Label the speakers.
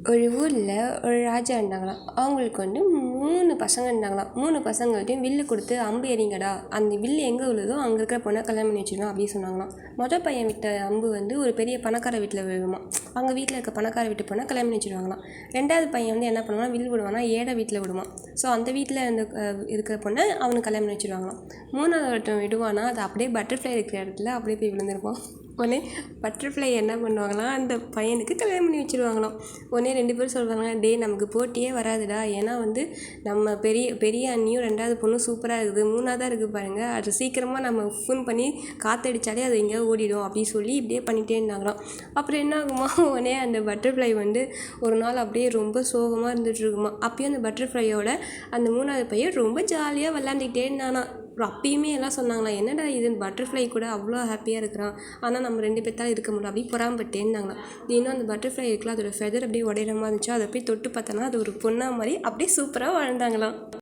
Speaker 1: ஒரு ஊரில் ஒரு ராஜா இருந்தாங்களாம். அவங்களுக்கு 3 பசங்க இருந்தாங்களாம். 3 பசங்கள்ட்டையும் வில்லு கொடுத்து அம்பு எறிங்கடா, அந்த வில்லு எங்கே விழுதோ அங்கே இருக்கிற பொண்ணை கல்யாணம் பண்ணி வச்சிடணும் அப்படின்னு சொன்னாங்களாம். மொதல் பையன் விட்ட அம்பு ஒரு பெரிய பணக்கார வீட்டில் விழுமா. அவங்க வீட்டில் இருக்க பணக்கார வீட்டு பொண்ணை கல்யாணம் பண்ணி வச்சிருவாங்களாம். 2வது பையன் என்ன பண்ணுவானா, வில்லு விடுவானா ஏழை வீட்டில் விடுவான். ஸோ அந்த வீட்டில் இருக்கிற பொண்ணை அவனுக்கு கல்யாணம் பண்ணி வச்சிருவாங்களாம். 3வது ஒருத்தன் விடுவானா, அது அப்படியே பட்டர்ஃப்ளை இருக்கிற இடத்துல அப்படியே போய் விழுந்திருப்பான். உடனே பட்டர்ஃப்ளை என்ன பண்ணுவாங்களாம், அந்த பையனுக்கு கல்யாணம் பண்ணி வச்சுருவாங்களாம். உடனே 2 பேரும் சொல்லுவாங்க, டே நமக்கு போட்டியே வராதுடா, ஏன்னா நம்ம பெரிய அண்ணியும் 2வது பொண்ணும் சூப்பராக இருக்குது, 3வதாக இருக்குது பாருங்கள், அது சீக்கிரமாக நம்ம ஃபோன் பண்ணி காற்றடிச்சாலே அது எங்கேயாவது ஓடிடும் அப்படின்னு சொல்லி இப்படியே பண்ணிகிட்டே இருந்தாங்களாம். அப்புறம் என்ன ஆகுமா, உடனே அந்த பட்டர்ஃப்ளை ஒரு நாள் அப்படியே ரொம்ப சோகமாக இருந்துகிட்டு இருக்குமா. அப்பயும் அந்த பட்டர்ஃப்ளையோட அந்த 3வது பையன் ரொம்ப ஜாலியாக விளாண்டுக்கிட்டே இருந்தானா. அப்பயுமே எல்லாம் சொன்னாங்களா, என்னடா இது பட்டர்ஃப்ளை கூட அவ்வளோ ஹாப்பியாக இருக்கிறான், ஆனால் நம்ம 2 பேர்த்தால் இருக்க முடியல அப்படி பொறாமப்பட்டே இருந்தாங்களாம். இன்னும் அந்த பட்டர்ஃப்ளை இருக்கலாம், அதோட ஃபெதர் அப்படியே உடையிற மாதிரி இருந்துச்சு. அதை போய் தொட்டு பார்த்தோன்னா அது ஒரு பொண்ணா மாதிரி அப்படியே சூப்பராக வாழ்ந்தாங்களாம்.